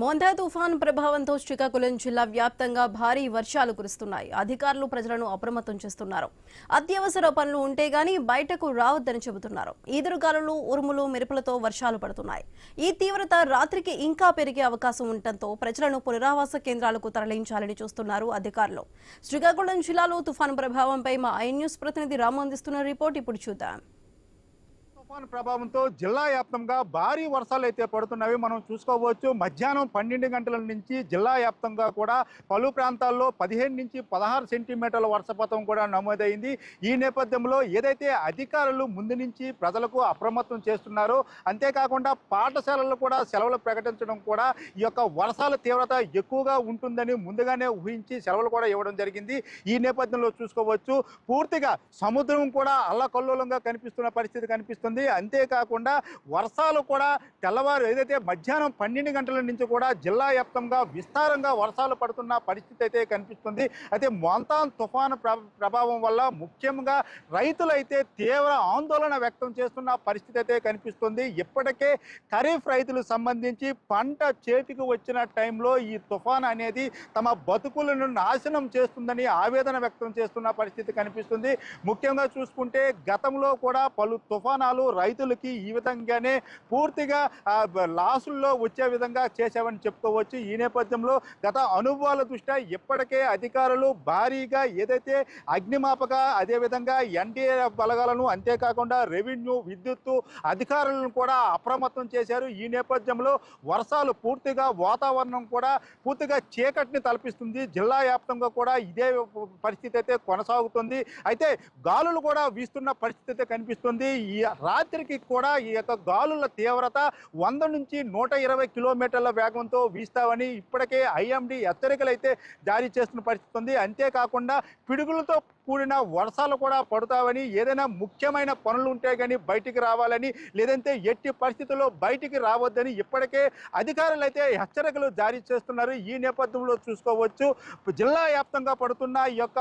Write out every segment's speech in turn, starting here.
మోందా తుఫాన్ ప్రభావంతో శ్రీకాకుళం జిల్లా వ్యాప్తంగా భారీ వర్షాలు కురుస్తున్నాయి. అధికారులు ప్రజలను అప్రమత్తం చేస్తున్నారు. అత్యవసర పనులు ఉంటే గానీ బయటకు రావద్దని చెబుతున్నారు. ఈదురుగాలులు, ఉరుములు, మెరుపులతో వర్షాలు పడుతున్నాయి. ఈ తీవ్రత రాత్రికి ఇంకా పెరిగే అవకాశం ఉండటంతో ప్రజలను పునరావాస కేంద్రాలకు తరలించాలని చూస్తున్నారు అధికారులు. శ్రీకాకుళం జిల్లాలో తుఫాను ప్రభావంపై మా ఐ న్యూస్ ప్రతినిధి రాము అందిస్తున్న రిపోర్ట్ ఇప్పుడు చూద్దాం. తుఫాను ప్రభావంతో జిల్లా వ్యాప్తంగా భారీ వర్షాలు అయితే పడుతున్నవి మనం చూసుకోవచ్చు. మధ్యాహ్నం 12 గంటల నుంచి జిల్లా వ్యాప్తంగా కూడా పలు ప్రాంతాల్లో 15 నుంచి 16 సెంటీమీటర్ల వర్షపాతం కూడా నమోదైంది. ఈ నేపథ్యంలో ఏదైతే అధికారులు ముందు నుంచి ప్రజలకు అప్రమత్తం చేస్తున్నారో, అంతేకాకుండా పాఠశాలలు కూడా సెలవులు ప్రకటించడం కూడా ఈ యొక్క వర్షాల తీవ్రత ఎక్కువగా ఉంటుందని ముందుగానే ఊహించి సెలవులు కూడా ఇవ్వడం జరిగింది. ఈ నేపథ్యంలో చూసుకోవచ్చు, పూర్తిగా సముద్రం కూడా అల్లకల్లోలంగా కనిపిస్తున్న పరిస్థితి కనిపిస్తుంది. అంతేకాకుండా వర్షాలు కూడా తెల్లవారు ఏదైతే మధ్యాహ్నం 12 గంటల నుంచి కూడా జిల్లా వ్యాప్తంగా విస్తారంగా వర్షాలు పడుతున్న పరిస్థితి అయితే కనిపిస్తుంది. అయితే మోంతాన్ తుఫాను ప్రభావం వల్ల ముఖ్యంగా రైతులైతే తీవ్ర ఆందోళన వ్యక్తం చేస్తున్న పరిస్థితి అయితే కనిపిస్తుంది. ఇప్పటికే ఖరీఫ్ రైతులకు సంబంధించి పంట చేతికి వచ్చిన టైంలో ఈ తుఫాను అనేది తమ బతుకులను నాశనం చేస్తుందని ఆవేదన వ్యక్తం చేస్తున్న పరిస్థితి కనిపిస్తుంది. ముఖ్యంగా చూసుకుంటే గతంలో కూడా పలు తుఫానాలు రైతులకి ఈ విధంగానే పూర్తిగా లాసుల్లో వచ్చే విధంగా చేశామని చెప్పుకోవచ్చు. ఈ నేపథ్యంలో గత అనుభవాల దృష్ట్యా ఇప్పటికే అధికారులు భారీగా ఏదైతే అగ్నిమాపక, అదేవిధంగా ఎన్డీఆర్ఎఫ్ బలగాలను, అంతేకాకుండా రెవెన్యూ, విద్యుత్తు అధికారులను కూడా అప్రమత్తం చేశారు. ఈ నేపథ్యంలో వర్షాలు పూర్తిగా వాతావరణం కూడా పూర్తిగా చీకటిని తలపిస్తుంది. జిల్లా వ్యాప్తంగా కూడా ఇదే పరిస్థితి అయితే కొనసాగుతుంది. అయితే గాలులు కూడా వీస్తున్న పరిస్థితి అయితే కనిపిస్తుంది. ఈ రాత్రికి కూడా ఈ యొక్క గాలుల తీవ్రత 100 నుంచి 120 కిలోమీటర్ల వేగంతో వీస్తామని ఇప్పటికే ఐఎండీ హెచ్చరికలు అయితే జారీ చేస్తున్న పరిస్థితి ఉంది. అంతేకాకుండా పిడుగులతో కూడిన వర్షాలు కూడా పడతావని, ఏదైనా ముఖ్యమైన పనులు ఉంటే కానీ బయటికి రావాలని, లేదంటే ఎట్టి పరిస్థితుల్లో బయటికి రావద్దని ఇప్పటికే అధికారులు అయితే హెచ్చరికలు జారీ చేస్తున్నారు. ఈ నేపథ్యంలో చూసుకోవచ్చు, జిల్లా వ్యాప్తంగా పడుతున్న ఈ యొక్క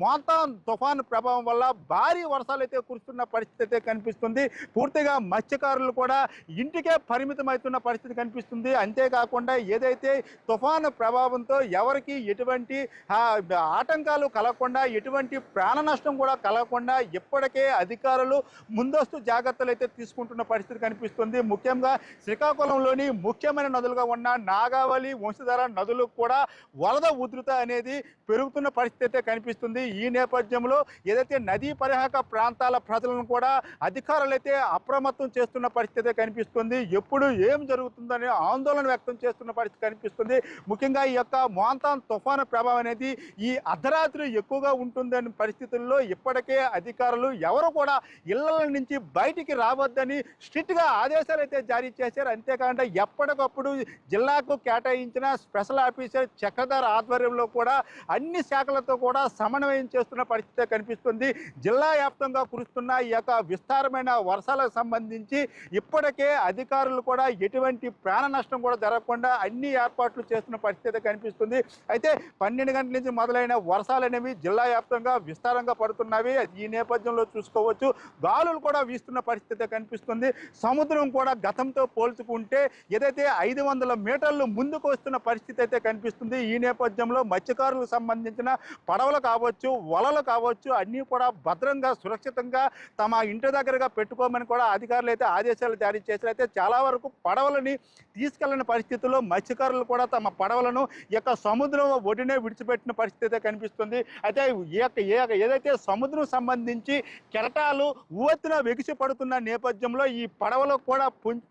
మోంతాన్ తుఫాను ప్రభావం వల్ల భారీ వర్షాలు అయితే కురుస్తున్న పరిస్థితి అయితే కనిపిస్తుంది. పూర్తిగా మత్స్యకారులు కూడా ఇంటికే పరిమితమవుతున్న పరిస్థితి కనిపిస్తుంది. అంతేకాకుండా ఏదైతే తుఫాను ప్రభావంతో ఎవరికి ఎటువంటి ఆటంకాలు కలగకుండా, ఎటువంటి ప్రాణ నష్టం కూడా కలగకుండా ఇప్పటికే అధికారులు ముందస్తు జాగ్రత్తలు అయితే తీసుకుంటున్న పరిస్థితి కనిపిస్తుంది. ముఖ్యంగా శ్రీకాకుళంలోని ముఖ్యమైన నదులుగా ఉన్న నాగావళి, వంశధార నదులకు కూడా వరద ఉధృత అనేది పెరుగుతున్న పరిస్థితి అయితే కనిపిస్తుంది. ఈ నేపథ్యంలో ఏదైతే నదీ పరివాహక ప్రాంతాల ప్రజలను కూడా అధికారులు అయితే అప్రమత్తం చేస్తున్న పరిస్థితి కనిపిస్తుంది. ఎప్పుడు ఏం జరుగుతుందని ఆందోళన వ్యక్తం చేస్తున్న పరిస్థితి కనిపిస్తుంది. ముఖ్యంగా ఈ యొక్క మోంతాన్ తుఫాను ప్రభావం అనేది ఈ అర్ధరాత్రి ఎక్కువగా ఉంటుందని పరిస్థితుల్లో ఇప్పటికే అధికారులు ఎవరు కూడా ఇళ్ల నుంచి బయటికి రావద్దని స్ట్రిక్ట్గా ఆదేశాలు అయితే జారీ చేశారు. అంతేకాకుండా ఎప్పటికప్పుడు జిల్లాకు కేటాయించిన స్పెషల్ ఆఫీసర్ చక్రధర్ ఆధ్వర్యంలో కూడా అన్ని శాఖలతో కూడా సమన్వయం చేస్తున్న పరిస్థితి కనిపిస్తుంది. జిల్లా వ్యాప్తంగా కురుస్తున్న ఈ యొక్క విస్తారమైన వర్షాలకు సంబంధించి ఇప్పటికే అధికారులు కూడా ఎటువంటి ప్రాణ నష్టం కూడా జరగకుండా అన్ని ఏర్పాట్లు చేస్తున్న పరిస్థితి కనిపిస్తుంది. అయితే 12 గంటల నుంచి మొదలైన వర్షాలు అనేవి జిల్లా వ్యాప్తంగా విస్తారంగా పడుతున్నవి. ఈ నేపథ్యంలో చూసుకోవచ్చు, గాలులు కూడా వీస్తున్న పరిస్థితి కనిపిస్తుంది. సముద్రం కూడా గతంతో పోల్చుకుంటే ఏదైతే 500 మీటర్లు ముందుకు వస్తున్న పరిస్థితి అయితే కనిపిస్తుంది. ఈ నేపథ్యంలో మత్స్యకారులకు సంబంధించిన పడవలు కావచ్చు, వలలు కావచ్చు, అన్నీ కూడా భద్రంగా సురక్షితంగా తమ ఇంటి దగ్గరగా పెట్టుకోమని కూడా అధికారులు అయితే ఆదేశాలు జారీ చేశారు. అయితే చాలా వరకు పడవలని తీసుకెళ్లిన పరిస్థితుల్లో మత్స్యకారులు కూడా తమ పడవలను ఈ యొక్క సముద్రం ఒడినే విడిచిపెట్టిన పరిస్థితి అయితే కనిపిస్తుంది. అయితే ఏదైతే సముద్రం సంబంధించి కెరటాలు ఉవ్వెత్తున వెగిసి పడుతున్న నేపథ్యంలో ఈ పడవలకు కూడా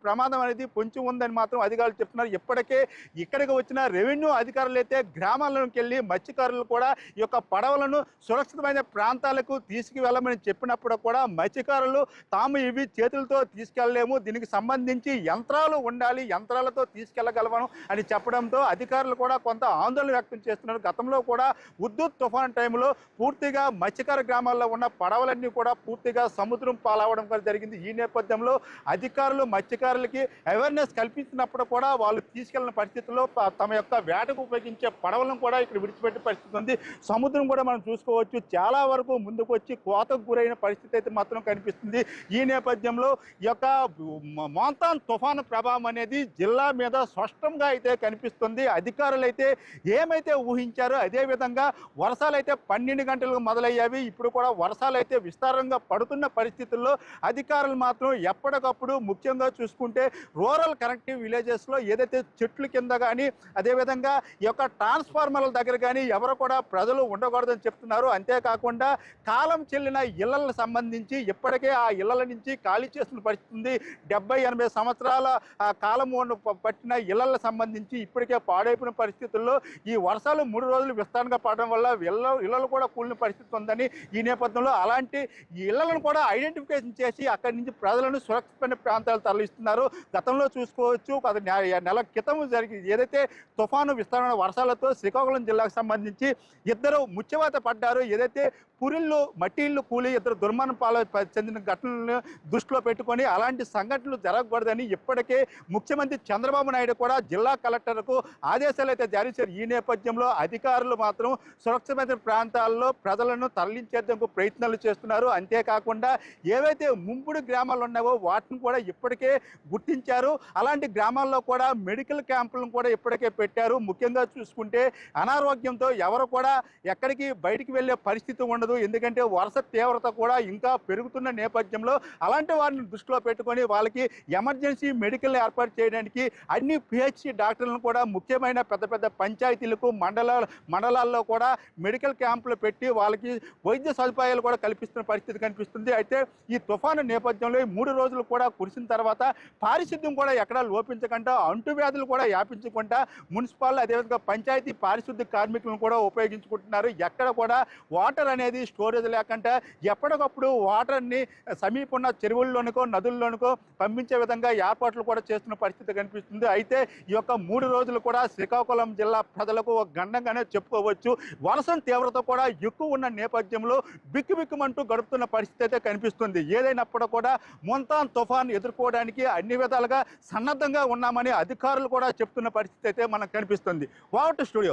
ప్రమాదం అనేది పొంచి ఉందని మాత్రం అధికారులు చెప్తున్నారు. ఇప్పటికే ఇక్కడికి వచ్చిన రెవెన్యూ అధికారులు అయితే గ్రామాలకు వెళ్ళి మత్స్యకారులు కూడా ఈ యొక్క పడవలను సురక్షితమైన ప్రాంతాలకు తీసుకువెళ్ళమని చెప్పినప్పుడు కూడా మత్స్యకారులు తాము ఇవి చేతులతో తీసుకెళ్లలేము, దీనికి సంబంధించి యంత్రాలు ఉండాలి, యంత్రాలతో తీసుకెళ్లగలమను అని చెప్పడంతో అధికారులు కూడా కొంత ఆందోళన వ్యక్తం చేస్తున్నారు. గతంలో కూడా ఉద్దుత్ తుఫాన్ టైంలో పూర్తి పూర్తిగా మత్స్యకార గ్రామాల్లో ఉన్న పడవలన్నీ కూడా పూర్తిగా సముద్రం పాలవడం కూడా జరిగింది. ఈ నేపథ్యంలో అధికారులు మత్స్యకారులకి అవేర్నెస్ కల్పించినప్పుడు కూడా వాళ్ళు తీసుకెళ్లిన పరిస్థితుల్లో తమ యొక్క వేటకు ఉపయోగించే పడవలను కూడా ఇక్కడ విడిచిపెట్టే పరిస్థితి ఉంది. సముద్రం కూడా మనం చూసుకోవచ్చు చాలా వరకు ముందుకు వచ్చి కోతకు గురైన పరిస్థితి అయితే మాత్రం కనిపిస్తుంది. ఈ నేపథ్యంలో ఈ యొక్క మాన్సూన్ తుఫాను ప్రభావం అనేది జిల్లా మీద స్పష్టంగా అయితే కనిపిస్తుంది. అధికారులు అయితే ఏమైతే ఊహించారో అదే విధంగా వర్షాలు అయితే 12 గంటలకు మొదలయ్యావి. ఇప్పుడు కూడా వర్షాలు అయితే విస్తారంగా పడుతున్న పరిస్థితుల్లో అధికారులు మాత్రం ఎప్పటికప్పుడు ముఖ్యంగా చూసుకుంటే రూరల్ కనెక్టివ్ విలేజెస్లో ఏదైతే చెట్ల కింద కానీ అదేవిధంగా ఈ యొక్క ట్రాన్స్ఫార్మర్ల దగ్గర కానీ ఎవరు కూడా ప్రజలు ఉండకూడదని చెప్తున్నారు. అంతేకాకుండా కాలం చెల్లిన ఇళ్లకు సంబంధించి ఇప్పటికే ఆ ఇళ్ల నుంచి ఖాళీ చేస్తున్న పరిస్థితి ఉంది. 70-80 సంవత్సరాల కాలం పట్టిన ఇళ్లకు సంబంధించి ఇప్పటికే పాడైపోయిన పరిస్థితుల్లో ఈ వర్షాలు 3 రోజులు విస్తారంగా పడడం వల్ల ఇళ్లలు కూడా కూలిన పరిస్థితి ఉందని ఈ నేపథ్యంలో అలాంటి ఇళ్లను కూడా ఐడెంటిఫికేషన్ చేసి అక్కడి నుంచి ప్రజలను సురక్షితమైన ప్రాంతాలు తరలిస్తున్నారు. గతంలో చూసుకోవచ్చు 10 నెలల క్రితం ఏదైతే తుఫాను విస్తారమైన వర్షాలతో శ్రీకాకుళం జిల్లాకు సంబంధించి 2 ముత్యవాత పడ్డారు. ఏదైతే పురిళ్ళు మట్టి ఇళ్ళు కూలి 2 దుర్మరణ పాలు చెందిన ఘటనలను దృష్టిలో పెట్టుకొని అలాంటి సంఘటనలు జరగకూడదని ఇప్పటికే ముఖ్యమంత్రి చంద్రబాబు నాయుడు కూడా జిల్లా కలెక్టర్కు ఆదేశాలు అయితే జారీ చేశారు. ఈ నేపథ్యంలో అధికారులు మాత్రం సురక్షితమైన ప్రాంతాల్లో ప్రజలను తరలించేందుకు ప్రయత్నాలు చేస్తున్నారు. అంతేకాకుండా ఏవైతే ముంపుడు గ్రామాలు ఉన్నావో వాటిని కూడా ఇప్పటికే గుర్తించారు. అలాంటి గ్రామాల్లో కూడా మెడికల్ క్యాంపులను కూడా ఇప్పటికే పెట్టారు. ముఖ్యంగా చూసుకుంటే అనారోగ్యంతో ఎవరు కూడా ఎక్కడికి బయటికి వెళ్ళే పరిస్థితి ఉండదు. ఎందుకంటే వర్ష తీవ్రత కూడా ఇంకా పెరుగుతున్న నేపథ్యంలో అలాంటి వారిని దృష్టిలో పెట్టుకొని వాళ్ళకి ఎమర్జెన్సీ మెడికల్ ఏర్పాటు చేయడానికి అన్ని పిహెచ్సి డాక్టర్లను కూడా ముఖ్యమైన పెద్ద పెద్ద పంచాయతీలకు మండలాల్లో కూడా మెడికల్ క్యాంపులు పెట్టి వాళ్ళకి వైద్య సదుపాయాలు కూడా కల్పిస్తున్న పరిస్థితి కనిపిస్తుంది. అయితే ఈ తుఫాను నేపథ్యంలో 3 రోజులు కూడా కురిసిన తర్వాత పారిశుద్ధ్యం కూడా ఎక్కడా లోపించకుండా అంటువ్యాధులు కూడా వ్యాపించకుండా మున్సిపల్ అదేవిధంగా పంచాయతీ పారిశుద్ధ్య కార్మికులను కూడా ఉపయోగించుకుంటున్నారు. ఎక్కడ కూడా వాటర్ అనేది స్టోరేజ్ లేకుండా ఎప్పటికప్పుడు వాటర్ని సమీప ఉన్న చెరువుల్లోనికో నదుల్లోనికో పంపించే విధంగా ఏర్పాట్లు కూడా చేస్తున్న పరిస్థితి కనిపిస్తుంది. అయితే ఈ యొక్క 3 రోజులు కూడా శ్రీకాకుళం జిల్లా ప్రజలకు ఒక గండంగానే చెప్పుకోవచ్చు. వర్షం తీవ్రత కూడా ఎక్కువ ఉన్న నేపథ్యంలో బిక్కుబిక్కుమంటూ గడుపుతున్న పరిస్థితి అయితే కనిపిస్తుంది. ఏదైనప్పుడు కూడా మాన్సూన్ తుఫాను ఎదుర్కోవడానికి అన్ని విధాలుగా సన్నద్ధంగా ఉన్నామని అధికారులు కూడా చెప్తున్న పరిస్థితి అయితే మనకు కనిపిస్తుంది. What studio.